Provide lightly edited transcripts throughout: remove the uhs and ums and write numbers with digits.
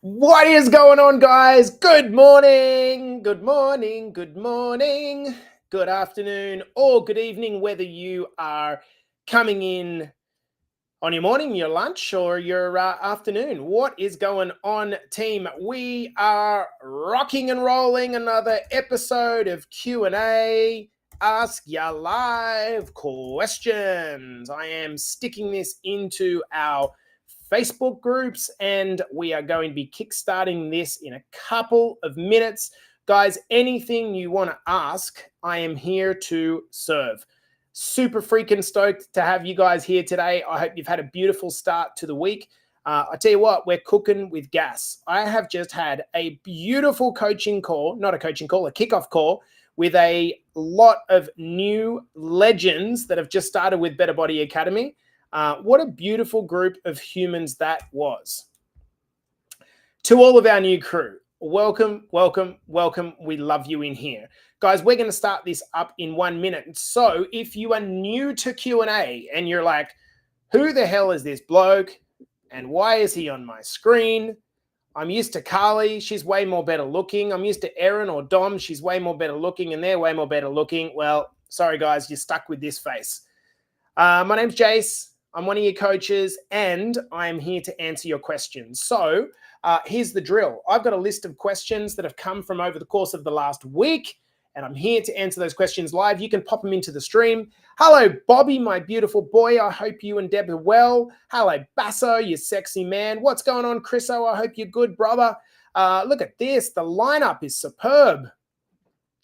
What is going on, guys? Good morning, good morning, good morning, good afternoon, or good evening, whether you are coming in on your morning, your lunch, or your afternoon. What is going on, team? We are rocking and rolling another episode of Q&A. Ask your live questions. I am sticking this into our Facebook groups, and we are going to be kickstarting this in a couple of minutes. Guys, anything you want to ask, I am here to serve. Super freaking stoked to have you guys here today. I hope you've had a beautiful start to the week. I tell you what, we're cooking with gas. I have just had a beautiful coaching call, not a coaching call, a kickoff call with a lot of new legends that have just started with Better Body Academy. What a beautiful group of humans that was. To all of our new crew, welcome, welcome, welcome. We love you in here. Guys, we're going to start this up in 1 minute. So if you are new to Q&A and you're like, who the hell is this bloke? And why is he on my screen? I'm used to Carly. She's way more better looking. I'm used to Erin or Dom. She's way more better looking and they're way more better looking. Well, sorry, guys, you're stuck with this face. My name's Jace. I'm one of your coaches and I'm here to answer your questions. So here's the drill. I've got a list of questions that have come from over the course of the last week, and I'm here to answer those questions live. You can pop them into the stream. Hello, Bobby, my beautiful boy. I hope you and Deb are well. Hello, Basso, you sexy man. What's going on, Chriso? I hope you're good, brother. Look at this. The lineup is superb.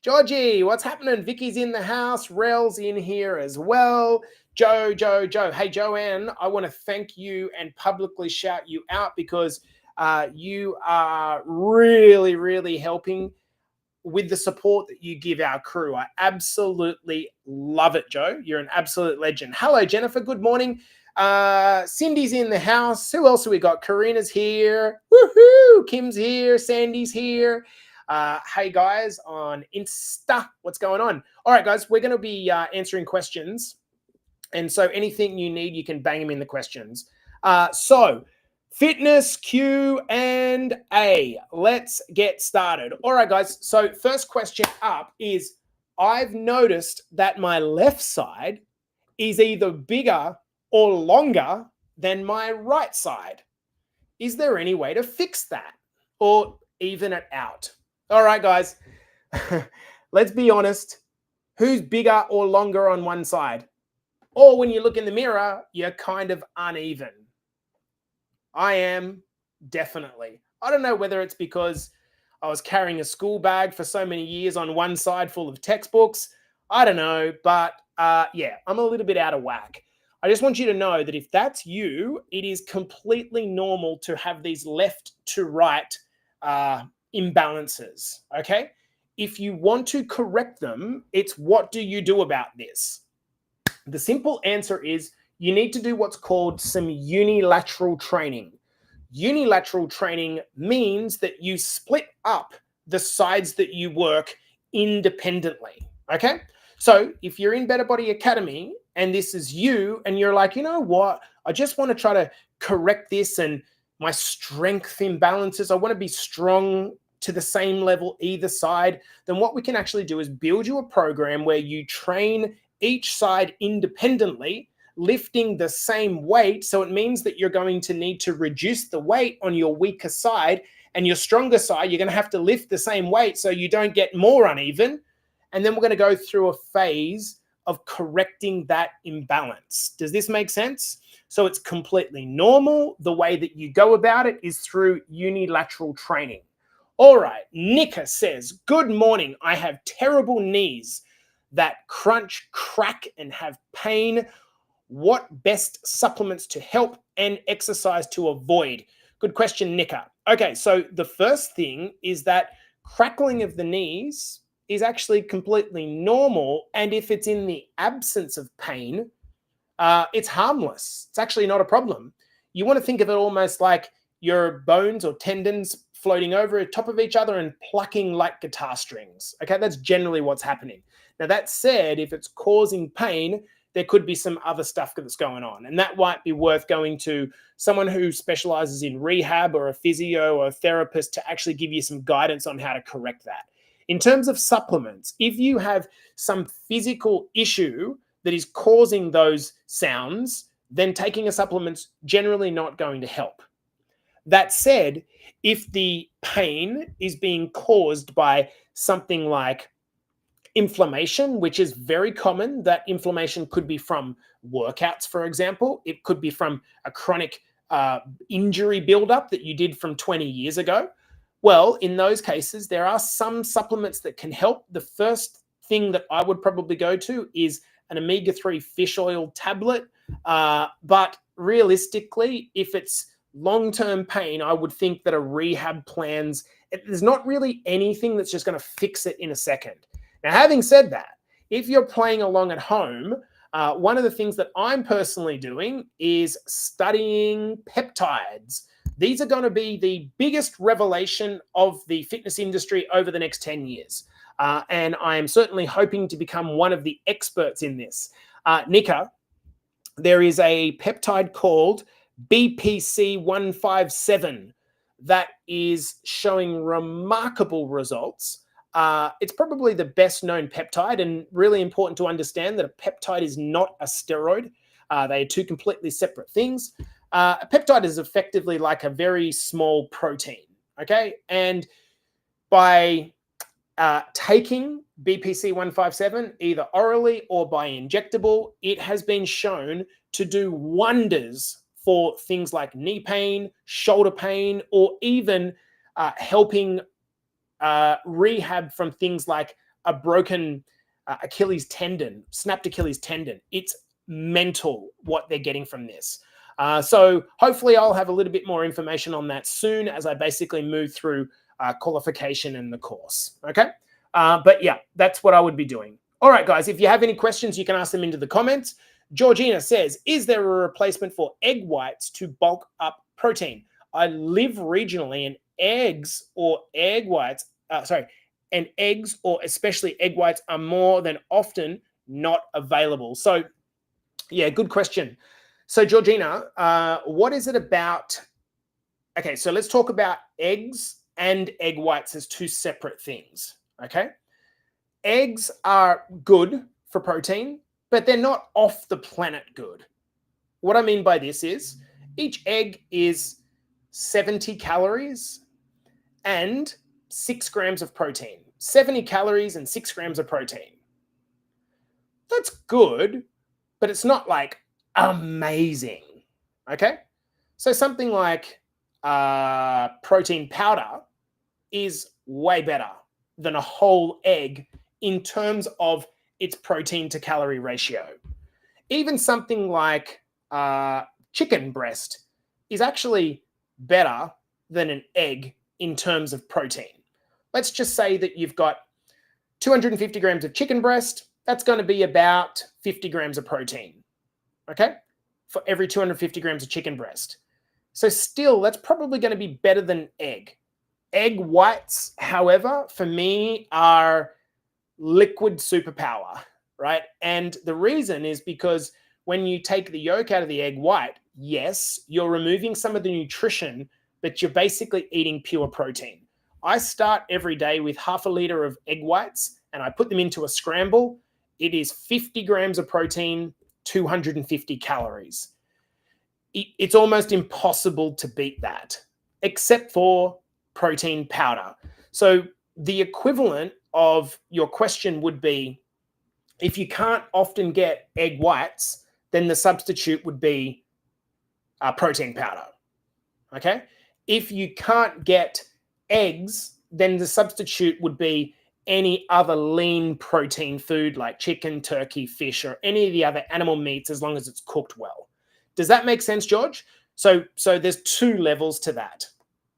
Georgie, what's happening? Vicky's in the house. Rel's in here as well. Joe. Hey, Joanne, I want to thank you and publicly shout you out because you are really, really helping with the support that you give our crew. I absolutely love it, Joe. You're an absolute legend. Hello, Jennifer. Good morning. Cindy's in the house. Who else have we got? Karina's here. Woohoo! Kim's here. Sandy's here. Hey, guys, on Insta. What's going on? All right, guys, we're going to be answering questions. And so anything you need, you can bang them in the questions. So fitness Q&A. Let's get started. All right, guys. So first question up is, I've noticed that my left side is either bigger or longer than my right side. Is there any way to fix that or even it out? All right, guys. Let's be honest. Who's bigger or longer on one side? Or when you look in the mirror, you're kind of uneven. I am, definitely. I don't know whether it's because I was carrying a school bag for so many years on one side full of textbooks. I don't know, but yeah, I'm a little bit out of whack. I just want you to know that if that's you, it is completely normal to have these left to right imbalances, okay? If you want to correct them, it's what do you do about this? The simple answer is you need to do what's called some unilateral training. Unilateral training means that you split up the sides that you work independently, okay? So if you're in Better Body Academy and this is you and you're like, you know what, I just want to try to correct this and my strength imbalances, I want to be strong to the same level either side, then what we can actually do is build you a program where you train each side independently, lifting the same weight. So it means that you're going to need to reduce the weight on your weaker side, and your stronger side, you're going to have to lift the same weight so you don't get more uneven. And then we're going to go through a phase of correcting that imbalance. Does this make sense? So it's completely normal. The way that you go about it is through unilateral training. All right, Nika says, good morning. I have terrible knees that crunch, crack, and have pain. What best supplements to help and exercise to avoid? Good question, Nika. Okay, so the first thing is that crackling of the knees is actually completely normal. And if it's in the absence of pain, it's harmless. It's actually not a problem. You want to think of it almost like your bones or tendons floating over the top of each other and plucking like guitar strings. Okay, that's generally what's happening. Now, that said, if it's causing pain, there could be some other stuff that's going on. And that might be worth going to someone who specializes in rehab or a physio or a therapist to actually give you some guidance on how to correct that. In terms of supplements, if you have some physical issue that is causing those sounds, then taking a supplement's generally not going to help. That said, if the pain is being caused by something like inflammation, which is very common, that inflammation could be from workouts, for example. It could be from a chronic injury buildup that you did from 20 years ago. Well, in those cases, there are some supplements that can help. The first thing that I would probably go to is an omega-3 fish oil tablet. But realistically, if it's long-term pain, I would think that a rehab plans, there's not really anything that's just going to fix it in a second. Now, having said that, if you're playing along at home, one of the things that I'm personally doing is studying peptides. These are going to be the biggest revelation of the fitness industry over the next 10 years. And I am certainly hoping to become one of the experts in this. Nika, there is a peptide called BPC157 that is showing remarkable results. It's probably the best known peptide, and really important to understand that a peptide is not a steroid. They are two completely separate things. A peptide is effectively like a very small protein, okay? And by taking BPC157, either orally or by injectable, it has been shown to do wonders for things like knee pain, shoulder pain, or even helping rehab from things like a broken Achilles tendon, snapped Achilles tendon. It's mental what they're getting from this. So hopefully I'll have a little bit more information on that soon as I basically move through qualification and the course. Okay. But yeah, that's what I would be doing. All right, guys, if you have any questions, you can ask them into the comments. Georgina says, is there a replacement for egg whites to bulk up protein? I live regionally, and eggs or egg whites, and eggs or especially egg whites are more than often not available. So yeah, good question. So Georgina, what is it about? Okay, so let's talk about eggs and egg whites as two separate things, okay? Eggs are good for protein, but they're not off the planet good. What I mean by this is each egg is 70 calories and 6 grams of protein. 70 calories and 6 grams of protein. That's good, but it's not like amazing, okay? So something like protein powder is way better than a whole egg in terms of its protein to calorie ratio. Even something like chicken breast is actually better than an egg in terms of protein. Let's just say that you've got 250 grams of chicken breast. That's going to be about 50 grams of protein, okay, for every 250 grams of chicken breast. So still, that's probably going to be better than egg. Egg whites, however, for me are liquid superpower, right? And the reason is because when you take the yolk out of the egg white, yes, you're removing some of the nutrition, but you're basically eating pure protein. I start every day with half a liter of egg whites and I put them into a scramble. It is 50 grams of protein, 250 calories. It's almost impossible to beat that, except for protein powder. So the equivalent of your question would be, if you can't often get egg whites, then the substitute would be protein powder, okay? If you can't get eggs, then the substitute would be any other lean protein food like chicken, turkey, fish, or any of the other animal meats, as long as it's cooked well. Does that make sense, George? So there's two levels to that.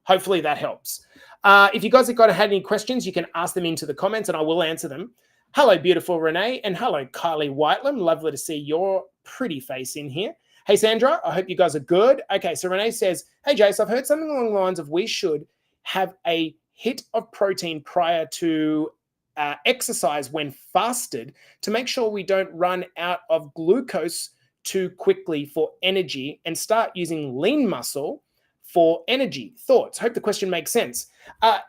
Hopefully that helps. If you guys have had any questions, you can ask them into the comments and I will answer them. Hello, beautiful Renee, and hello, Kylie Whitelam. Lovely to see your pretty face in here. Hey, Sandra, I hope you guys are good. Okay, so Renee says, hey, Jace, I've heard something along the lines of we should have a hit of protein prior to exercise when fasted to make sure we don't run out of glucose too quickly for energy and start using lean muscle for energy. Thoughts? Hope the question makes sense.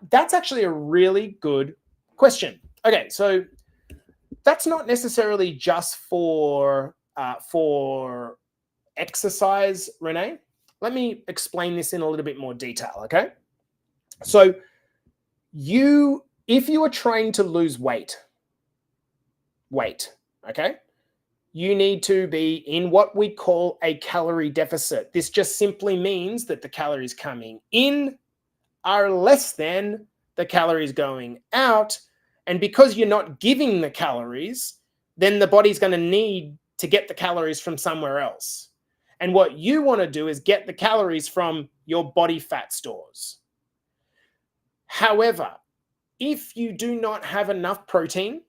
That's actually a really good question. Okay, so that's not necessarily just for exercise, Renee. Let me explain this in a little bit more detail, okay? So if you are trying to lose weight, okay, you need to be in what we call a calorie deficit. This just simply means that the calories coming in are less than the calories going out. And because you're not giving the calories, then the body's going to need to get the calories from somewhere else. And what you want to do is get the calories from your body fat stores. However, if you do not have enough protein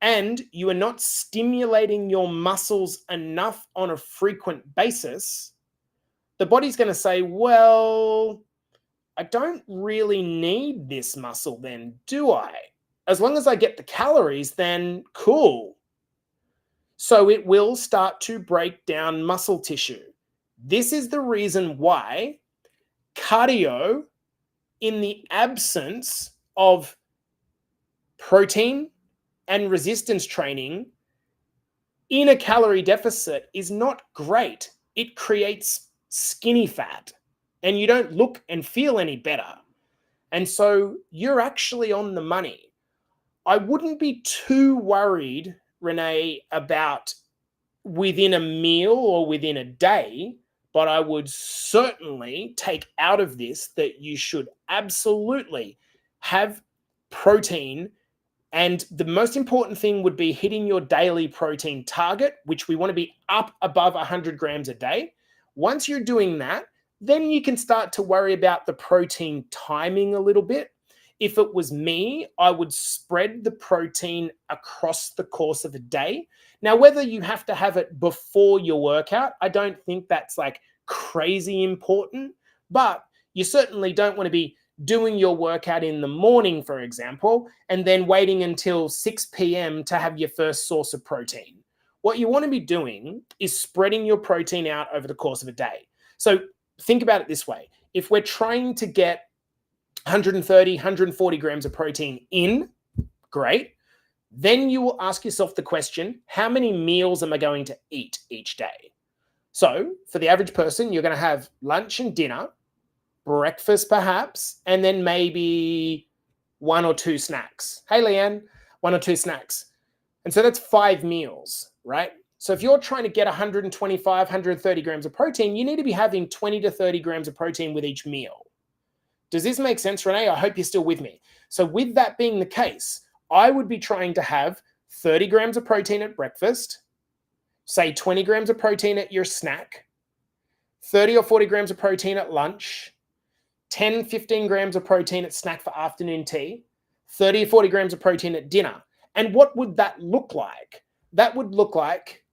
and you are not stimulating your muscles enough on a frequent basis, the body's going to say, well, I don't really need this muscle then, do I? As long as I get the calories, then cool. So it will start to break down muscle tissue. This is the reason why cardio, in the absence of protein and resistance training in a calorie deficit, is not great. It creates skinny fat and you don't look and feel any better. And so you're actually on the money. I wouldn't be too worried, Renee, about within a meal or within a day, but I would certainly take out of this that you should absolutely have protein. And the most important thing would be hitting your daily protein target, which we want to be up above 100 grams a day. Once you're doing that, then you can start to worry about the protein timing a little bit. If it was me, I would spread the protein across the course of a day. Now, whether you have to have it before your workout, I don't think that's like crazy important, but you certainly don't want to be doing your workout in the morning, for example, and then waiting until 6 p.m. to have your first source of protein. What you want to be doing is spreading your protein out over the course of a day. So think about it this way. If we're trying to get 130, 140 grams of protein in, great. Then you will ask yourself the question, how many meals am I going to eat each day? So for the average person, you're going to have lunch and dinner, breakfast perhaps, and then maybe 1 or 2 snacks. Hey, Leanne, 1 or 2 snacks. And so that's 5 meals, right? So if you're trying to get 125, 130 grams of protein, you need to be having 20 to 30 grams of protein with each meal. Does this make sense, Renee? I hope you're still with me. So with that being the case, I would be trying to have 30 grams of protein at breakfast, say 20 grams of protein at your snack, 30 or 40 grams of protein at lunch, 10, 15 grams of protein at snack for afternoon tea, 30 or 40 grams of protein at dinner. And what would that look like? That would look like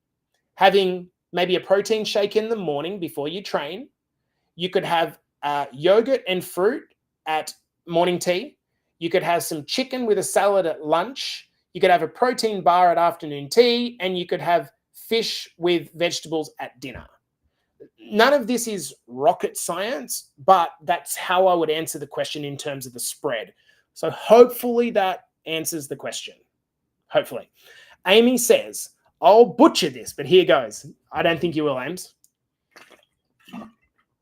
having maybe a protein shake in the morning before you train. You could have yogurt and fruit at morning tea. You could have some chicken with a salad at lunch. You could have a protein bar at afternoon tea, and you could have fish with vegetables at dinner. None of this is rocket science, but that's how I would answer the question in terms of the spread. So hopefully that answers the question. Hopefully. Amy says, I'll butcher this, but here goes. I don't think you will, Ames.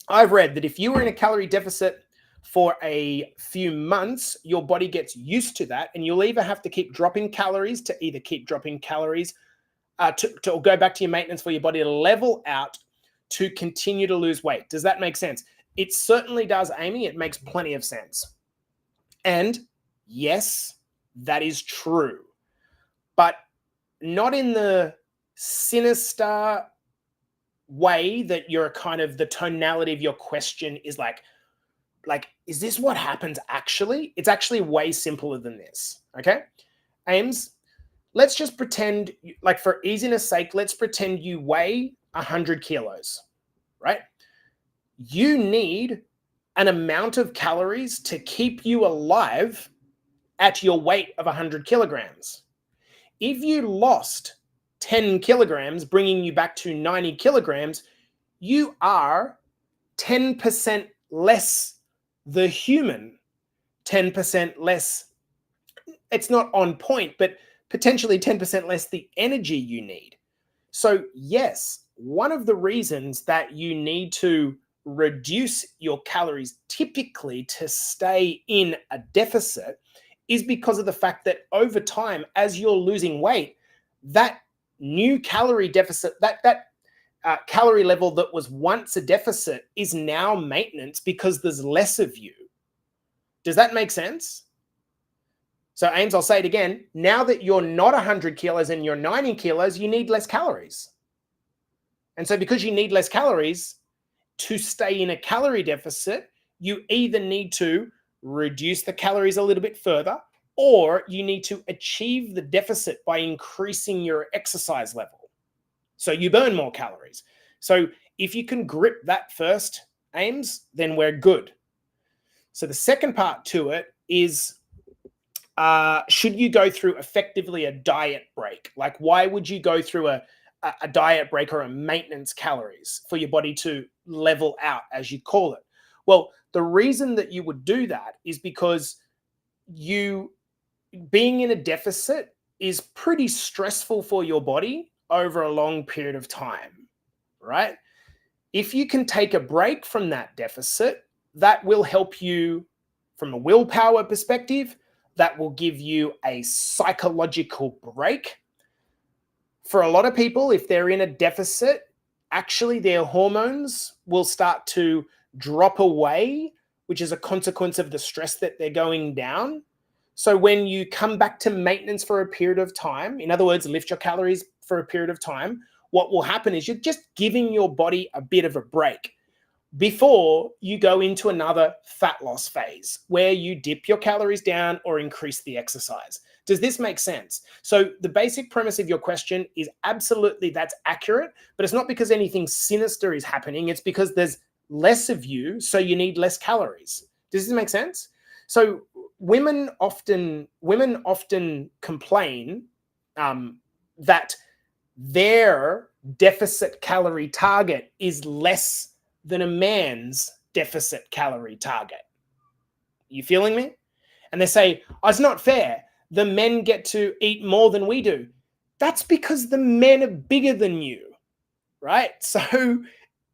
I've read that if you were in a calorie deficit for a few months, your body gets used to that, and you'll either have to keep dropping calories to or go back to your maintenance for your body to level out to continue to lose weight. Does that make sense? It certainly does, Amy. It makes plenty of sense. And yes, that is true, but not in the sinister way that you're kind of the tonality of your question is like, is this what happens actually? It's actually way simpler than this, okay? Ames, let's just pretend, like for easiness sake, let's pretend you weigh 100 kilos, right? You need an amount of calories to keep you alive at your weight of 100 kilograms. If you lost 10 kilograms, bringing you back to 90 kilograms, you are 10% less the human, 10% less. It's not on point, but potentially 10% less the energy you need. So yes, one of the reasons that you need to reduce your calories typically to stay in a deficit is because of the fact that over time, as you're losing weight, that new calorie deficit, that calorie level that was once a deficit is now maintenance because there's less of you. Does that make sense? So Ames, I'll say it again. Now that you're not 100 kilos and you're 90 kilos, you need less calories. And so because you need less calories to stay in a calorie deficit, you either need to reduce the calories a little bit further, or you need to achieve the deficit by increasing your exercise level. So you burn more calories. So if you can grip that first, Ames, then we're good. So the second part to it is, should you go through effectively a diet break? Like, why would you go through a diet break or a maintenance calories for your body to level out, as you call it? Well, the reason that you would do that is because you being in a deficit is pretty stressful for your body over a long period of time, right? If you can take a break from that deficit, that will help you from a willpower perspective. That will give you a psychological break. For a lot of people, if they're in a deficit, actually their hormones will start to drop away, which is a consequence of the stress that they're going down. So when you come back to maintenance for a period of time, in other words, lift your calories for a period of time, what will happen is you're just giving your body a bit of a break before you go into another fat loss phase where you dip your calories down or increase the exercise. Does this make sense? So the basic premise of your question is absolutely, that's accurate, but it's not because anything sinister is happening. It's because there's less of you, so you need less calories. Does this make sense? So women often complain that their deficit calorie target is less than a man's deficit calorie target. You feeling me? And they say, oh, it's not fair. The men get to eat more than we do. That's because the men are bigger than you, right? So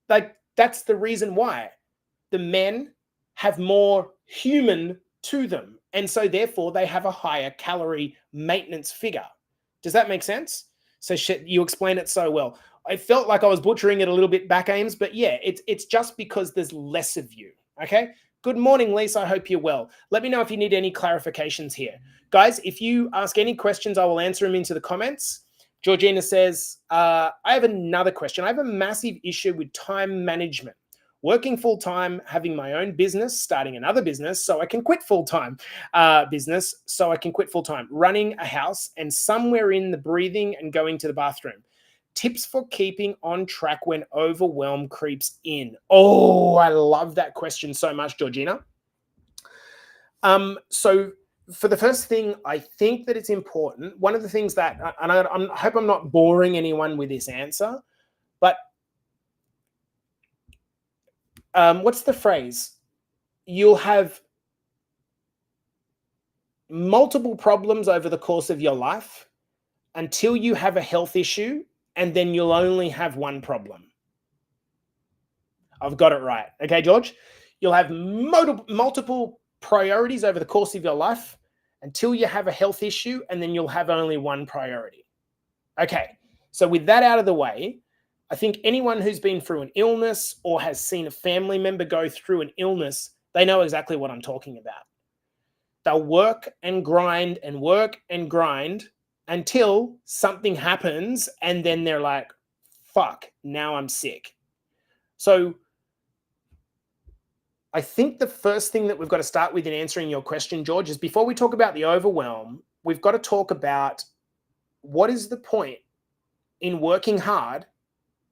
like that's the reason why. The men have more human to them. And so therefore they have a higher calorie maintenance figure. Does that make sense? So you explain it so well. I felt like I was butchering it a little bit back, Ames, but yeah, it's just because there's less of you, okay? Good morning, Lisa. I hope you're well. Let me know if you need any clarifications here. Guys, if you ask any questions, I will answer them into the comments. Georgina says, I have another question. I have a massive issue with time management. Working full-time, having my own business, starting another business so I can quit full-time running a house, and somewhere in the breathing and going to the bathroom. Tips for keeping on track when overwhelm creeps in. Oh, I love that question so much, Georgina. So for the first thing, I think that it's important. One of the things that, and I hope I'm not boring anyone with this answer, but what's the phrase? You'll have multiple problems over the course of your life until you have a health issue, and then you'll only have one problem. I've got it right. Okay, George? You'll have multiple priorities over the course of your life until you have a health issue, and then you'll have only one priority. Okay, so with that out of the way, I think anyone who's been through an illness or has seen a family member go through an illness, they know exactly what I'm talking about. They'll work and grind and work and grind until something happens, and then they're like, fuck, now I'm sick. So I think the first thing that we've got to start with in answering your question, George, is before we talk about the overwhelm, we've got to talk about what is the point in working hard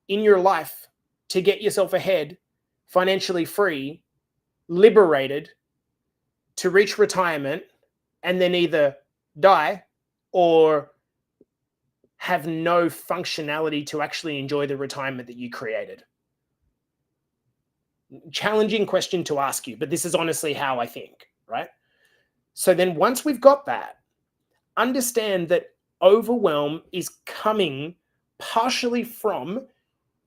in your life to get yourself ahead, financially free, liberated, to reach retirement, and then either die or have no functionality to actually enjoy the retirement that you created? Challenging question to ask you, but this is honestly how I think, right? So then once we've got that, understand that overwhelm is coming partially from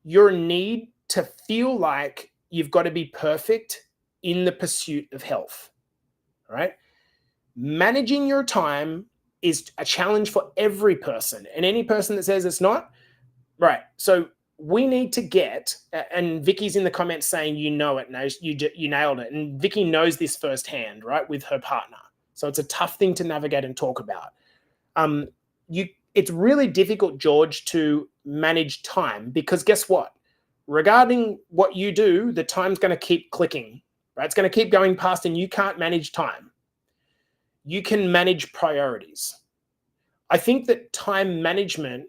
your need to feel like you've got to be perfect in the pursuit of health, right? Managing your time is a challenge for every person, and any person that says it's not, right? So we need to get, and Vicky's in the comments saying, you know it, you nailed it. And Vicky knows this firsthand, right, with her partner. So it's a tough thing to navigate and talk about. It's really difficult, George, to manage time, because guess what? Regarding what you do, the time's going to keep clicking, right? It's going to keep going past, and you can't manage time. You can manage priorities. I think that time management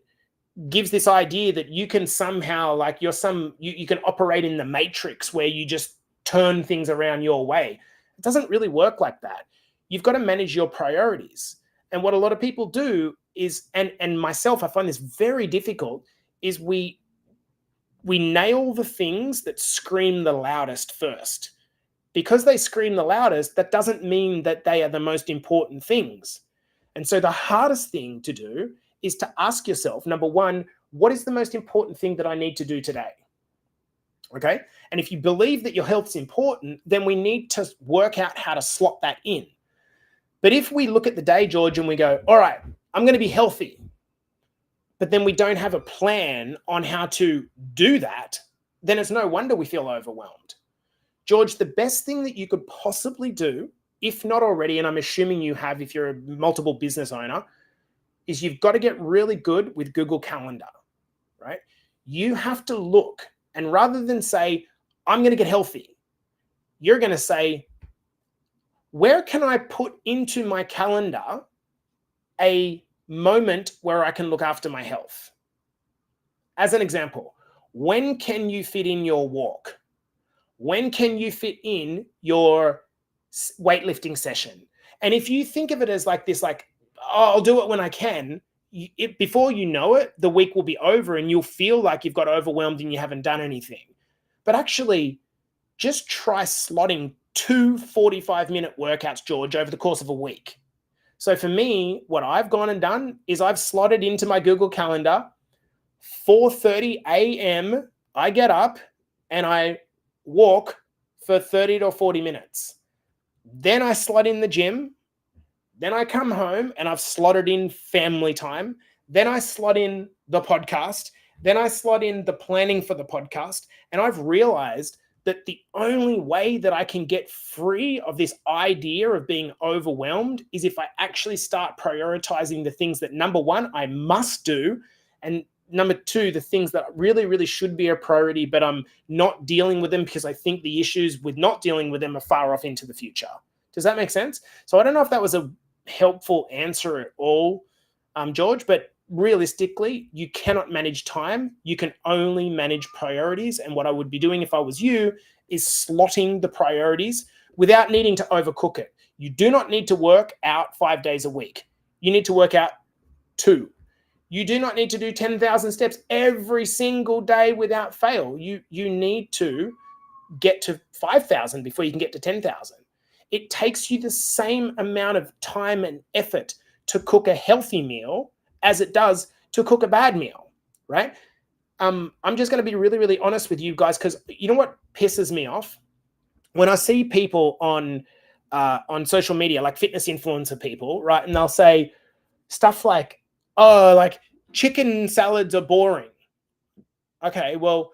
gives this idea that you can somehow, like you can operate in the matrix where you just turn things around your way. It doesn't really work like that. You've got to manage your priorities. And what a lot of people do is, and myself, I find this very difficult, is we nail the things that scream the loudest first. Because they scream the loudest, that doesn't mean that they are the most important things. And so the hardest thing to do is to ask yourself, number one, what is the most important thing that I need to do today? Okay. And if you believe that your health's important, then we need to work out how to slot that in. But if we look at the day, George, and we go, all right, I'm going to be healthy, but then we don't have a plan on how to do that, then it's no wonder we feel overwhelmed. George, the best thing that you could possibly do, if not already, and I'm assuming you have if you're a multiple business owner, is you've got to get really good with Google Calendar, right? You have to look, and rather than say, I'm going to get healthy, you're going to say, where can I put into my calendar a moment where I can look after my health? As an example, when can you fit in your walk? When can you fit in your weightlifting session? And if you think of it as like this, like, oh, I'll do it when I can, before you know it, the week will be over and you'll feel like you've got overwhelmed and you haven't done anything. But actually, just try slotting 2 45-minute workouts, George, over the course of a week. So for me, what I've gone and done is I've slotted into my Google Calendar 4:30 a.m. I get up and I walk for 30 to 40 minutes. Then I slot in the gym. Then I come home and I've slotted in family time. Then I slot in the podcast. Then I slot in the planning for the podcast. And I've realized that the only way that I can get free of this idea of being overwhelmed is if I actually start prioritizing the things that, number one, I must do, and number two, the things that really, really should be a priority, but I'm not dealing with them because I think the issues with not dealing with them are far off into the future. Does that make sense? So I don't know if that was a helpful answer at all, George, but realistically, you cannot manage time. You can only manage priorities. And what I would be doing if I was you is slotting the priorities without needing to overcook it. You do not need to work out 5 days a week. You need to work out 2. You do not need to do 10,000 steps every single day without fail. You need to get to 5,000 before you can get to 10,000. It takes you the same amount of time and effort to cook a healthy meal as it does to cook a bad meal, right? I'm just going to be really, really honest with you guys, because you know what pisses me off? When I see people on social media, like fitness influencer people, right? And they'll say stuff like, oh, like chicken salads are boring. Okay, well,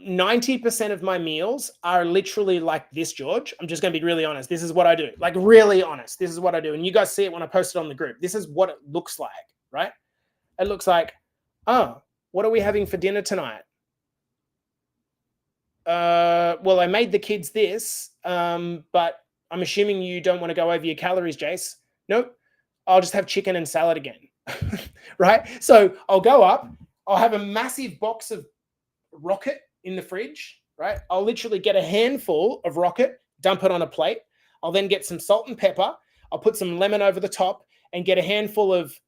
90% of my meals are literally like this, George. I'm just going to be really honest. This is what I do. Like, really honest. This is what I do. And you guys see it when I post it on the group. This is what it looks like, right? It looks like, oh, what are we having for dinner tonight? Well, I made the kids this, but I'm assuming you don't want to go over your calories, Jace. Nope. I'll just have chicken and salad again, right? So I'll go up. I'll have a massive box of Rocket in the fridge, right? I'll literally get a handful of Rocket, dump it on a plate. I'll then get some salt and pepper. I'll put some lemon over the top and get a handful of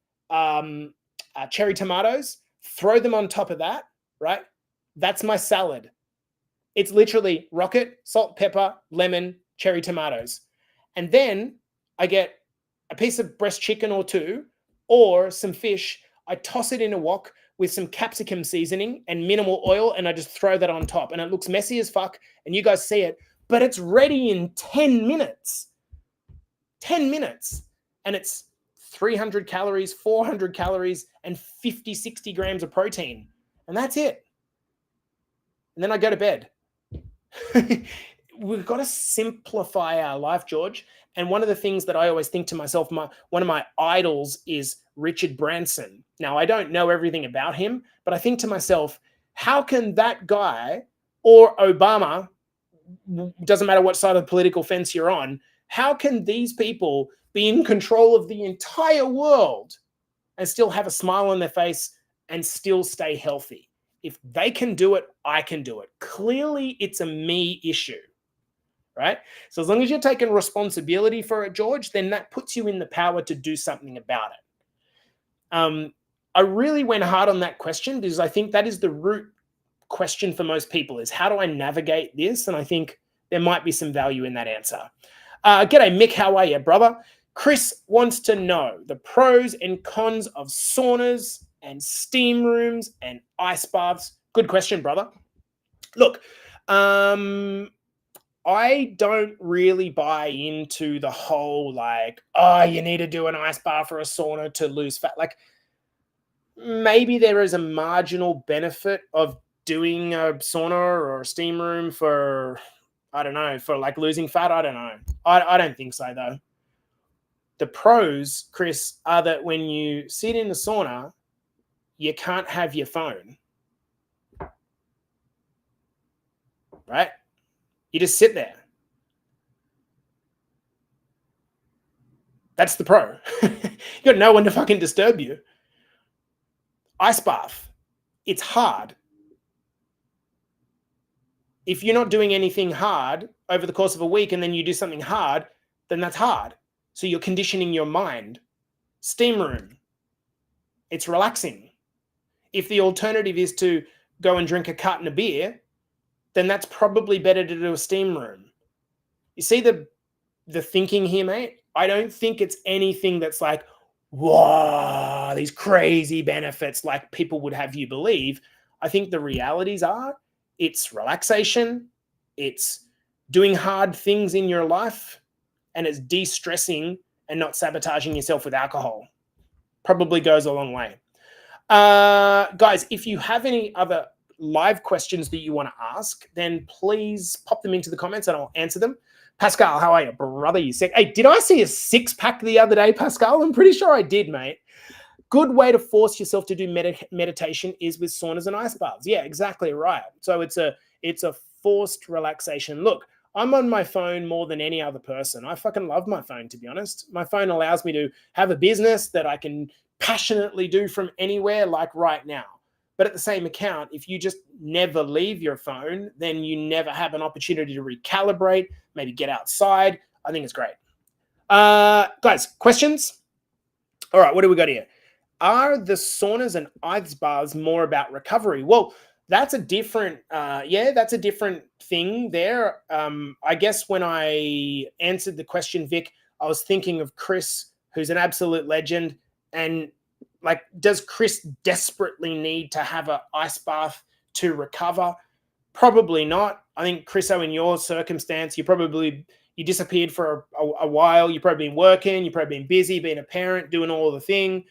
cherry tomatoes, throw them on top of that, right? That's my salad. It's literally rocket, salt, pepper, lemon, cherry tomatoes. And then I get a piece of breast chicken or two or some fish. I toss it in a wok with some capsicum seasoning and minimal oil, and I just throw that on top. And it looks messy as fuck, and you guys see it, but it's ready in 10 minutes. 10 minutes. And it's 300 calories, 400 calories, and 50, 60 grams of protein. And that's it. And then I go to bed. We've got to simplify our life, George. And one of the things that I always think to myself, one of my idols is Richard Branson. Now, I don't know everything about him, but I think to myself, how can that guy or Obama, doesn't matter what side of the political fence you're on, how can these people be in control of the entire world and still have a smile on their face and still stay healthy? If they can do it, I can do it. Clearly, it's a me issue, right? So as long as you're taking responsibility for it, George, then that puts you in the power to do something about it. I really went hard on that question because I think that is the root question for most people is how do I navigate this? And I think there might be some value in that answer. G'day, Mick. How are you, brother? Chris wants to know the pros and cons of saunas and steam rooms and ice baths. Good question, brother. Look, I don't really buy into the whole like, oh, you need to do an ice bath or a sauna to lose fat. Like maybe there is a marginal benefit of doing a sauna or a steam room for, I don't know, for like losing fat. I don't know. I don't think so though. The pros, Chris, are that when you sit in the sauna, you can't have your phone, right? You just sit there. That's the pro. You got no one to fucking disturb you. Ice bath, it's hard. If you're not doing anything hard over the course of a week and then you do something hard, then that's hard. So you're conditioning your mind. Steam room, it's relaxing. If the alternative is to go and drink a carton of beer, then that's probably better to do a steam room. You see the thinking here, mate? I don't think it's anything that's like, whoa, these crazy benefits like people would have you believe. I think the realities are it's relaxation, it's doing hard things in your life, and it's de-stressing and not sabotaging yourself with alcohol. Probably goes a long way. Guys, if you have any other live questions that you want to ask, then please pop them into the comments and I'll answer them. Pascal, how are you, brother? You sick? Hey, did I see a six-pack the other day, Pascal? I'm pretty sure I did, mate. Good way to force yourself to do meditation is with saunas and ice baths. Yeah, exactly right. So it's a forced relaxation. Look, I'm on my phone more than any other person. I fucking love my phone, to be honest. My phone allows me to have a business that I can passionately do from anywhere, like right now. But at the same account, if you just never leave your phone, then you never have an opportunity to recalibrate, maybe get outside. I think it's great. Guys, questions? All right, what do we got here? Are the saunas and ice baths more about recovery? Well, that's a different, that's a different thing there. I guess when I answered the question, Vic, I was thinking of Chris, who's an absolute legend. And like, does Chris desperately need to have an ice bath to recover? Probably not. I think, Chriso, in your circumstance, you disappeared for a while. You've probably been working. You've probably been busy, being a parent, doing all the thing.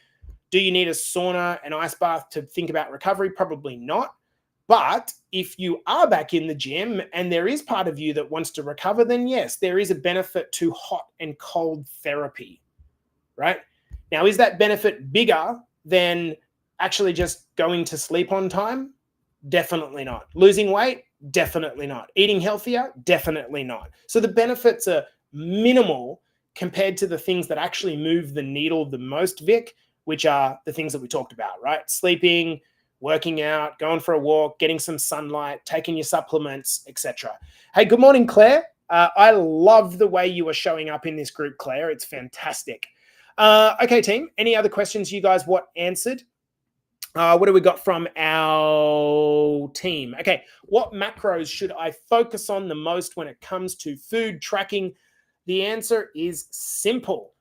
Do you need a sauna and ice bath to think about recovery? Probably not. But if you are back in the gym and there is part of you that wants to recover, then yes, there is a benefit to hot and cold therapy, right? Now, is that benefit bigger than actually just going to sleep on time? Definitely not. Losing weight? Definitely not. Eating healthier? Definitely not. So the benefits are minimal compared to the things that actually move the needle the most, Vic, which are the things that we talked about, right? Sleeping, working out, going for a walk, getting some sunlight, taking your supplements, etc. Hey, good morning, Claire. I love the way you are showing up in this group, Claire. It's fantastic. Okay, team. Any other questions you guys want answered? What do we got from our team? Okay, what macros should I focus on the most when it comes to food tracking? The answer is simple.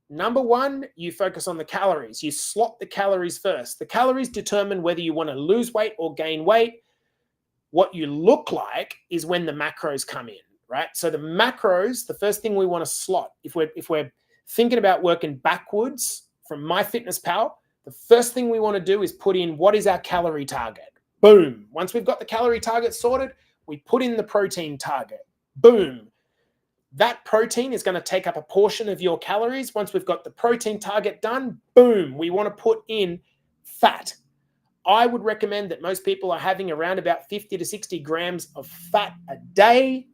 Number one, you focus on the calories. You slot the calories first. The calories determine whether you want to lose weight or gain weight. What you look like is when the macros come in, right? So the macros, the first thing we want to slot, if we're thinking about working backwards from MyFitnessPal, the first thing we want to do is put in what is our calorie target. Boom. Once we've got the calorie target sorted, we put in the protein target. Boom. That protein is going to take up a portion of your calories. Once we've got the protein target done, boom, we want to put in fat. I would recommend that most people are having around about 50 to 60 grams of fat a day.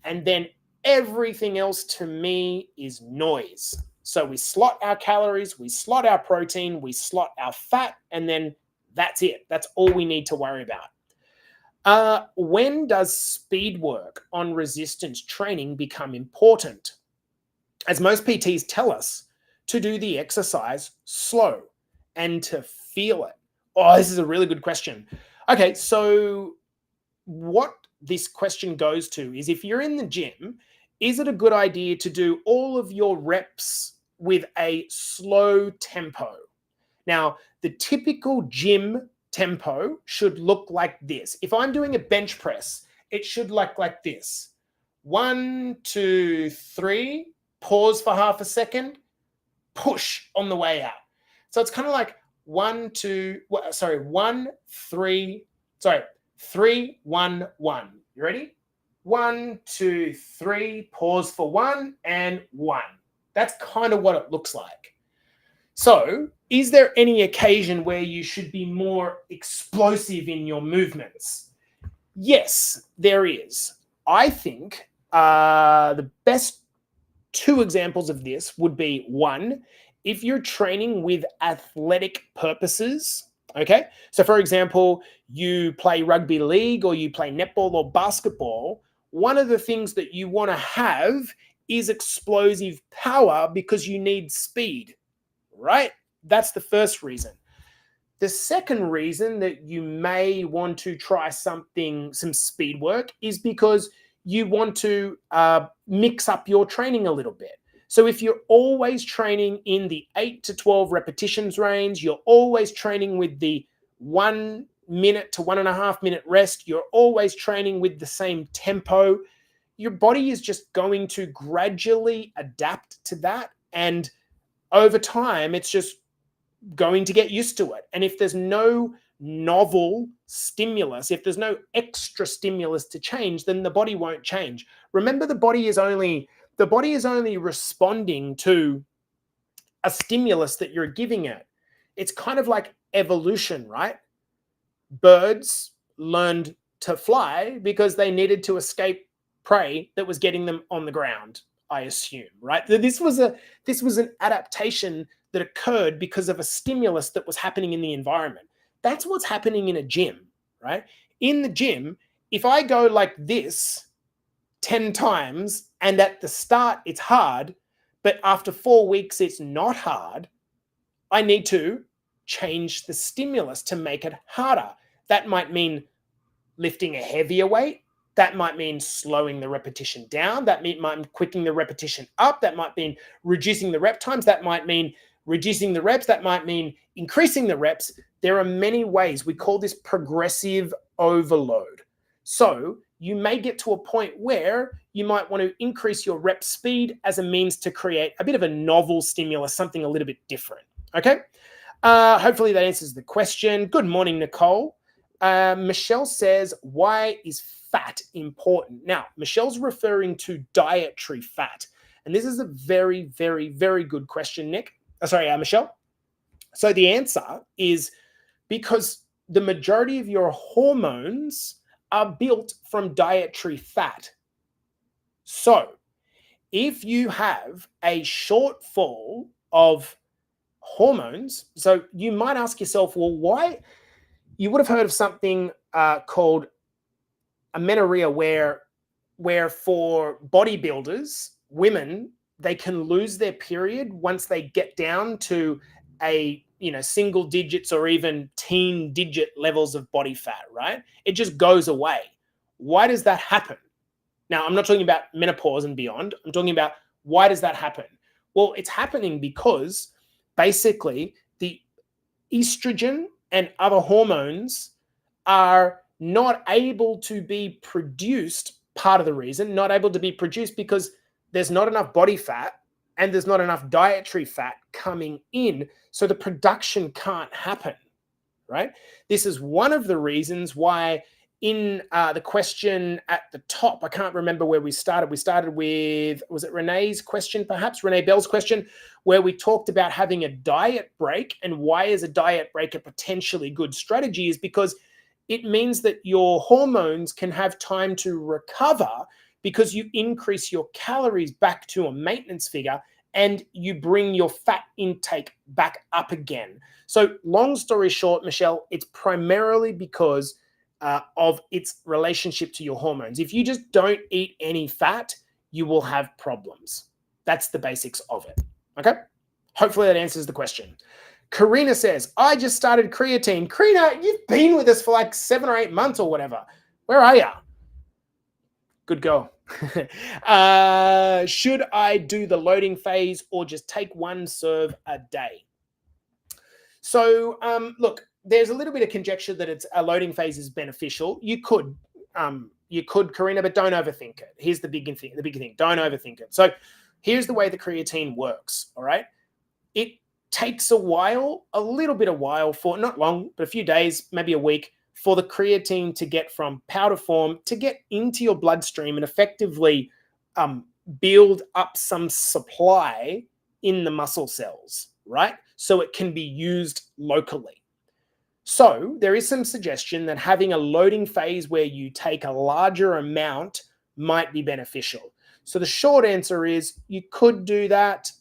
And then everything else to me is noise. So we slot our calories, we slot our protein, we slot our fat, and then that's it. That's all we need to worry about. When does speed work on resistance training become important? As most PTs tell us, to do the exercise slow and to feel it. Oh, this is a really good question. Okay, so what this question goes to is, if you're in the gym, is it a good idea to do all of your reps with a slow tempo? Now, the typical gym tempo should look like this. If I'm doing a bench press, it should look like this. 1, 2, 3, pause for half a second, push on the way out. So it's kind of like 3, 1, 1. You ready? 1, 2, 3, pause for 1 and 1. That's kind of what it looks like. So, is there any occasion where you should be more explosive in your movements? Yes, there is. I think the best 2 examples of this would be, one, if you're training with athletic purposes. Okay, so for example, you play rugby league or you play netball or basketball, one of the things that you want to have is explosive power because you need speed, right? That's the first reason. The second reason that you may want to try some speed work is because you want to mix up your training a little bit. So if you're always training in the 8 to 12 repetitions range, you're always training with the 1 minute to 1.5 minute rest, you're always training with the same tempo, your body is just going to gradually adapt to that. And over time, it's just going to get used to it. And if there's no novel stimulus, if there's no extra stimulus to change, then the body won't change. Remember, the body is only responding to a stimulus that you're giving it. It's kind of like evolution, right? Birds learned to fly because they needed to escape prey that was getting them on the ground, I assume, right? This was an adaptation that occurred because of a stimulus that was happening in the environment. That's what's happening in a gym, right? In the gym, if I go like this 10 times and at the start it's hard, but after 4 weeks it's not hard, I need to change the stimulus to make it harder. That might mean lifting a heavier weight. That might mean slowing the repetition down. That might mean quicking the repetition up. That might mean reducing the rep times. That might mean reducing the reps. That might mean increasing the reps. There are many ways. We call this progressive overload. So you may get to a point where you might want to increase your rep speed as a means to create a bit of a novel stimulus, something a little bit different. Okay. Hopefully that answers the question. Good morning, Nicole. Michelle says, why is fat important? Now, Michelle's referring to dietary fat. And this is a very, very, very good question, Michelle. So the answer is because the majority of your hormones are built from dietary fat. So if you have a shortfall of hormones, so you might ask yourself, well, why? You would have heard of something called amenorrhea, where where for bodybuilders, women, they can lose their period once they get down to a, single digits or even teen digit levels of body fat, right? It just goes away. Why does that happen? Now, I'm not talking about menopause and beyond. I'm talking about why does that happen? Well, it's happening because basically the estrogen and other hormones are not able to be produced. Part of the reason not able to be produced because there's not enough body fat and there's not enough dietary fat coming in. So the production can't happen, right? This is one of the reasons why in the question at the top, I can't remember where we started. We started with, was it Renee's question, perhaps? Renee Bell's question, where we talked about having a diet break. And why is a diet break a potentially good strategy is because it means that your hormones can have time to recover because you increase your calories back to a maintenance figure and you bring your fat intake back up again. So long story short, Michelle, it's primarily because of its relationship to your hormones. If you just don't eat any fat, you will have problems. That's the basics of it. Okay? Hopefully that answers the question. Karina says, I just started creatine. Karina, you've been with us for like 7 or 8 months or whatever. Where are you? Good girl. Should I do the loading phase or just take one serve a day? So, look, there's a little bit of conjecture that it's a loading phase is beneficial. You could, Karina, but don't overthink it. Here's the big thing. Don't overthink it. So here's the way the creatine works. All right. It takes a little bit of while for, not long, but a few days, maybe a week, for the creatine to get from powder form to get into your bloodstream and effectively build up some supply in the muscle cells, right? So it can be used locally. So there is some suggestion that having a loading phase where you take a larger amount might be beneficial. So the short answer is you could do that.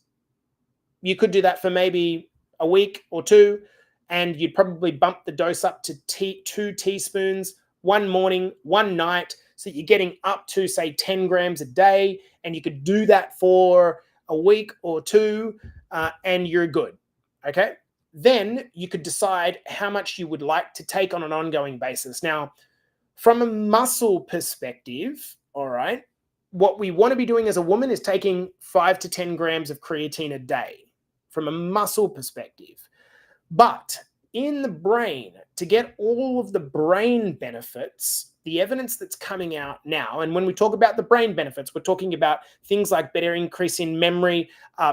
You could do that for maybe a week or two, and you'd probably bump the dose up to 2 teaspoons, one morning, one night, so you're getting up to, say, 10 grams a day, and you could do that for a week or two, and you're good, okay? Then you could decide how much you would like to take on an ongoing basis. Now, from a muscle perspective, all right, what we want to be doing as a woman is taking 5 to 10 grams of creatine a day from a muscle perspective. But in the brain, to get all of the brain benefits, the evidence that's coming out now, and when we talk about the brain benefits, we're talking about things like better increase in memory,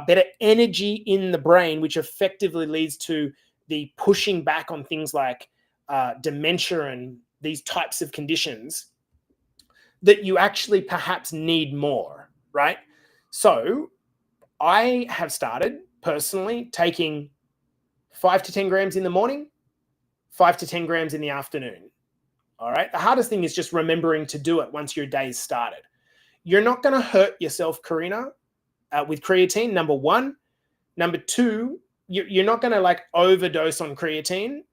better energy in the brain, which effectively leads to the pushing back on things like dementia and these types of conditions, that you actually perhaps need more, right? So I have started personally taking 5 to 10 grams in the morning, 5 to 10 grams in the afternoon. All right. The hardest thing is just remembering to do it once your day's started. You're not going to hurt yourself, Karina, with creatine, number one. Number two, you're not going to like overdose on creatine.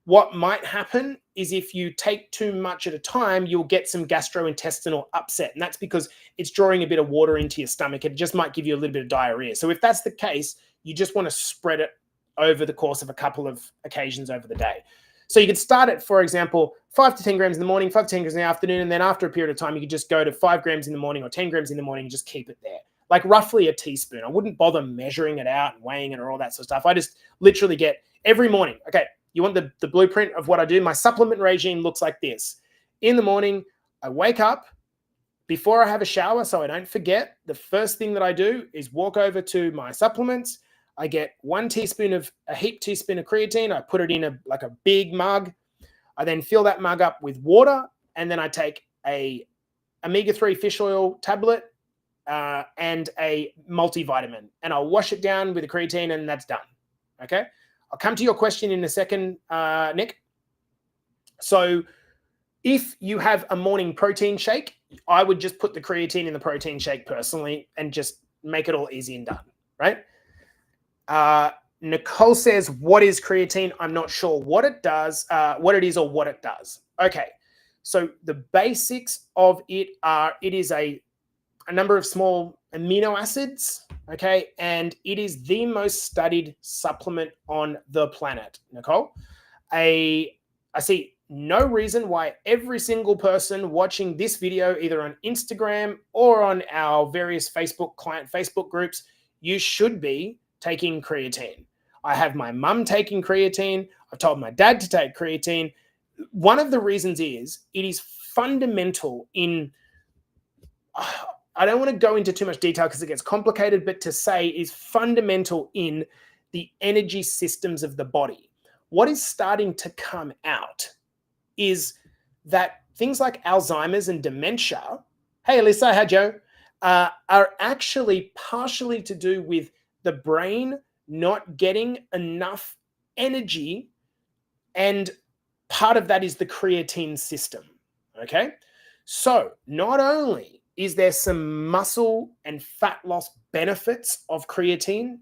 What might happen is if you take too much at a time, you'll get some gastrointestinal upset. And that's because it's drawing a bit of water into your stomach. It just might give you a little bit of diarrhea. So if that's the case, you just want to spread it over the course of a couple of occasions over the day. So you could start at, for example, 5 to 10 grams in the morning, 5 to 10 grams in the afternoon. And then after a period of time, you could just go to 5 grams in the morning or 10 grams in the morning and just keep it there. Like roughly a teaspoon. I wouldn't bother measuring it out and weighing it or all that sort of stuff. I just literally get every morning. Okay, you want the blueprint of what I do? My supplement regime looks like this. In the morning, I wake up before I have a shower so I don't forget. The first thing that I do is walk over to my supplements. I get a heaped teaspoon of creatine. I put it in a big mug. I then fill that mug up with water, and then I take a omega-3 fish oil tablet and a multivitamin, and I'll wash it down with the creatine, and that's done. Okay? I'll come to your question in a second, Nick. So if you have a morning protein shake, I would just put the creatine in the protein shake personally and just make it all easy and done, right? Nicole says, what is creatine? I'm not sure what it does, what it is or what it does. Okay. So the basics of it are, it is a number of small amino acids, okay? And it is the most studied supplement on the planet, Nicole. I see no reason why every single person watching this video, either on Instagram or on our various client Facebook groups, you should be taking creatine. I have my mum taking creatine. I've told my dad to take creatine. One of the reasons is it is fundamental in, I don't want to go into too much detail because it gets complicated, but to say is fundamental in the energy systems of the body. What is starting to come out is that things like Alzheimer's and dementia, hey, Alyssa, hi, Joe, are actually partially to do with the brain not getting enough energy, and part of that is the creatine system, okay? So not only is there some muscle and fat loss benefits of creatine,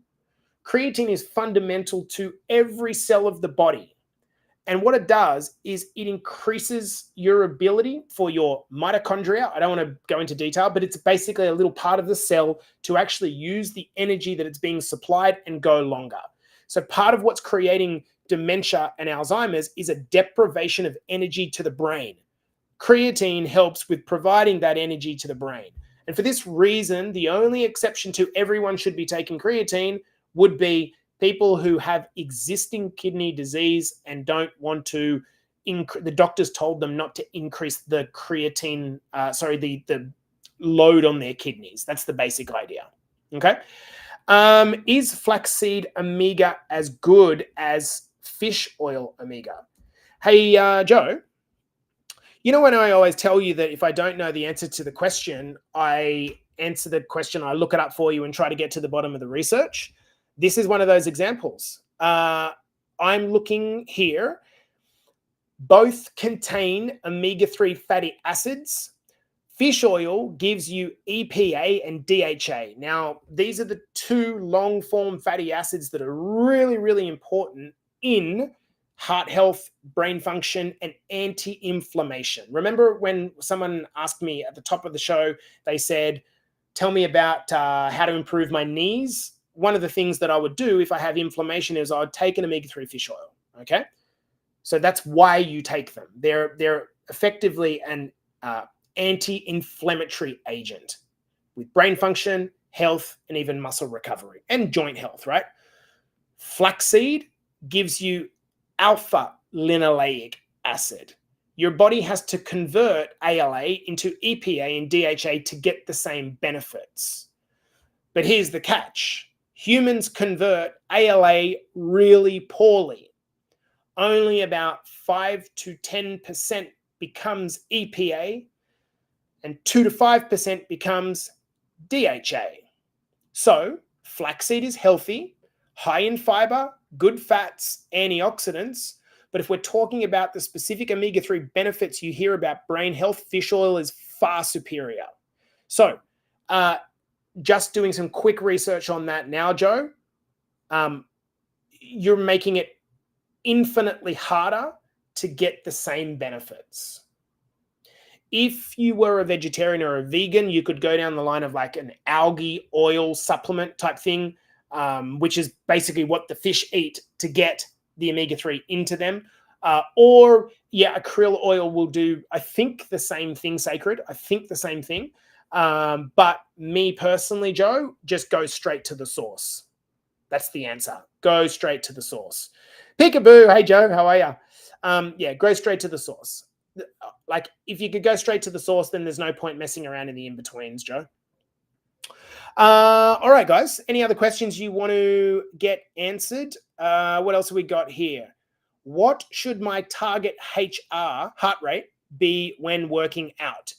creatine is fundamental to every cell of the body. And what it does is it increases your ability for your mitochondria. I don't want to go into detail, but it's basically a little part of the cell to actually use the energy that it's being supplied and go longer. So part of what's creating dementia and Alzheimer's is a deprivation of energy to the brain. Creatine helps with providing that energy to the brain. And for this reason, the only exception to everyone should be taking creatine would be people who have existing kidney disease and don't want to, the doctors told them not to increase the creatine, the load on their kidneys. That's the basic idea, okay? Is flaxseed omega as good as fish oil omega? Hey, Joe, you know when I always tell you that if I don't know the answer to the question, I answer the question, I look it up for you and try to get to the bottom of the research? This is one of those examples. I'm looking here. Both contain omega-3 fatty acids. Fish oil gives you EPA and DHA. Now, these are the two long-form fatty acids that are really, really important in heart health, brain function, and anti-inflammation. Remember when someone asked me at the top of the show, they said, tell me about how to improve my knees. One of the things that I would do if I have inflammation is I would take an omega-3 fish oil, okay? So that's why you take them. They're effectively an anti-inflammatory agent with brain function, health, and even muscle recovery and joint health, right? Flaxseed gives you alpha linoleic acid. Your body has to convert ALA into EPA and DHA to get the same benefits. But here's the catch. Humans convert ALA really poorly. Only about 5 to 10% becomes EPA and 2 to 5% becomes DHA. So flaxseed is healthy, high in fiber, good fats, antioxidants. But if we're talking about the specific omega-3 benefits you hear about brain health, fish oil is far superior. So just doing some quick research on that now, Joe, you're making it infinitely harder to get the same benefits. If you were a vegetarian or a vegan, you could go down the line of like an algae oil supplement type thing, which is basically what the fish eat to get the omega-3 into them. Or yeah, a krill oil will do, I think, the same thing, Sacred. I think the same thing. But me personally, Joe, just go straight to the source. That's the answer. Go straight to the source. Peekaboo. Hey, Joe, how are you? Yeah, go straight to the source. Like, if you could go straight to the source, then there's no point messing around in the in-betweens, Joe. All right, guys. Any other questions you want to get answered? What else have we got here? What should my target heart rate be when working out?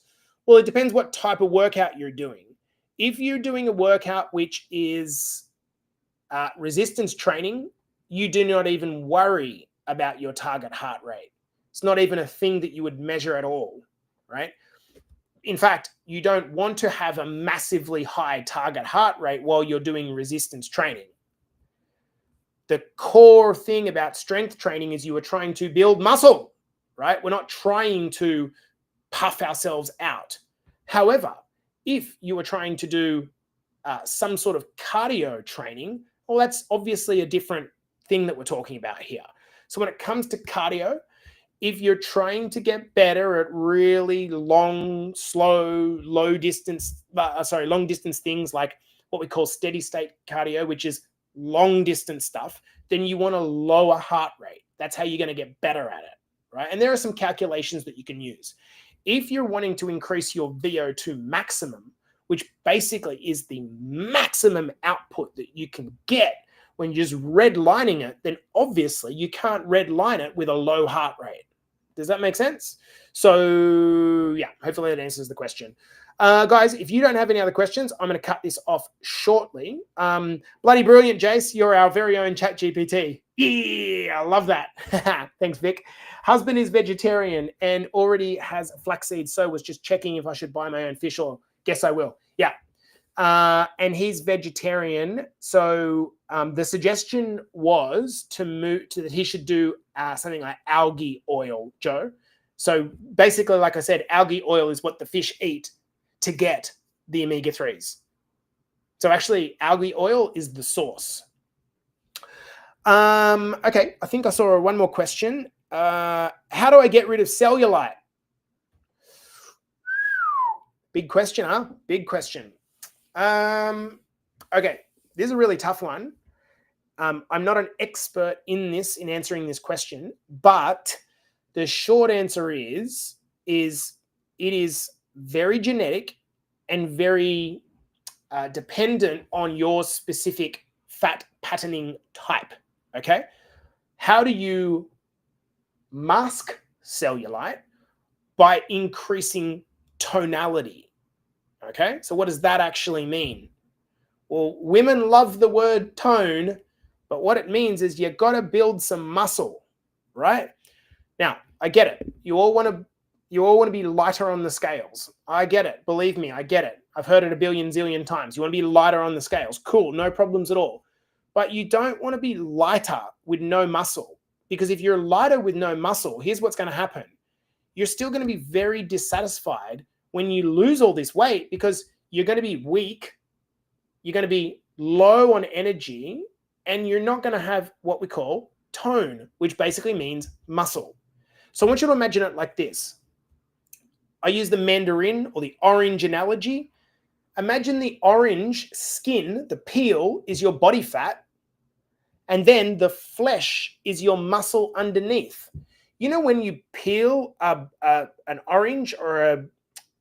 Well, it depends what type of workout you're doing. If you're doing a workout which is resistance training, you do not even worry about your target heart rate. It's not even a thing that you would measure at all, right? In fact, you don't want to have a massively high target heart rate while you're doing resistance training. The core thing about strength training is you are trying to build muscle, right? We're not trying to puff ourselves out. However, if you are trying to do some sort of cardio training, well, that's obviously a different thing that we're talking about here. So when it comes to cardio, if you're trying to get better at really long, slow, long distance things like what we call steady state cardio, which is long distance stuff, then you want a lower heart rate. That's how you're going to get better at it, right? And there are some calculations that you can use. If you're wanting to increase your VO2 maximum, which basically is the maximum output that you can get when you're just redlining it, then obviously you can't redline it with a low heart rate. Does that make sense? So yeah, hopefully that answers the question. Guys, if you don't have any other questions, I'm going to cut this off shortly. Bloody brilliant, Jace. You're our very own ChatGPT. Yeah, I love that. Thanks, Vic. Husband is vegetarian and already has flaxseed, so was just checking if I should buy my own fish oil. Guess I will. Yeah. And he's vegetarian. So the suggestion was to move to that he should do something like algae oil, Joe. So basically, like I said, algae oil is what the fish eat to get the omega-3s. So actually, algae oil is the source. Okay, I think I saw one more question. How do I get rid of cellulite? Big question, huh? Big question. Okay, this is a really tough one. I'm not an expert in answering this question, but the short answer is it is very genetic and very dependent on your specific fat patterning type, okay? How do you mask cellulite? By increasing tonality, okay? So what does that actually mean? Well, women love the word tone, but what it means is you got to build some muscle, right? Now, I get it. You all want to be lighter on the scales. I get it. Believe me, I get it. I've heard it a billion zillion times. You want to be lighter on the scales. Cool, no problems at all. But you don't want to be lighter with no muscle, because if you're lighter with no muscle, here's what's going to happen. You're still going to be very dissatisfied when you lose all this weight, because you're going to be weak, you're going to be low on energy, and you're not going to have what we call tone, which basically means muscle. So I want you to imagine it like this. I use the mandarin or the orange analogy. Imagine the orange skin, the peel, is your body fat, and then the flesh is your muscle underneath. You know when you peel an orange or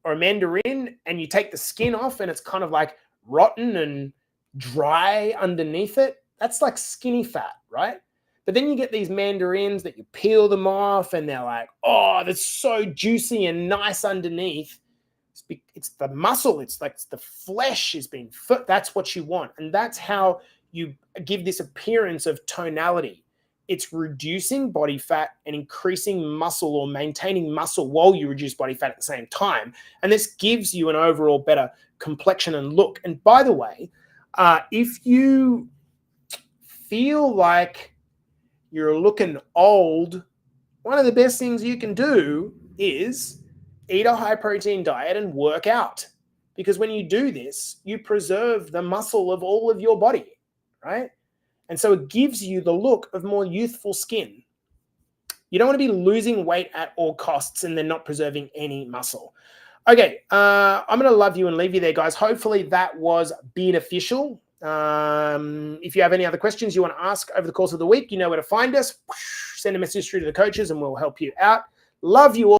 a mandarin and you take the skin off and it's kind of like rotten and dry underneath it? That's like skinny fat, right? But then you get these mandarins that you peel them off and they're like, oh, that's so juicy and nice underneath. It's the muscle. It's like the flesh is being fit. That's what you want. And that's how you give this appearance of tonality. It's reducing body fat and increasing muscle, or maintaining muscle while you reduce body fat at the same time. And this gives you an overall better complexion and look. And by the way, if you feel like you're looking old, one of the best things you can do is eat a high protein diet and work out. Because when you do this, you preserve the muscle of all of your body, right? And so it gives you the look of more youthful skin. You don't want to be losing weight at all costs and then not preserving any muscle. Okay, I'm going to love you and leave you there, guys. Hopefully that was beneficial. If you have any other questions you want to ask over the course of the week, you know where to find us. Send a message through to the coaches and we'll help you out. Love you all.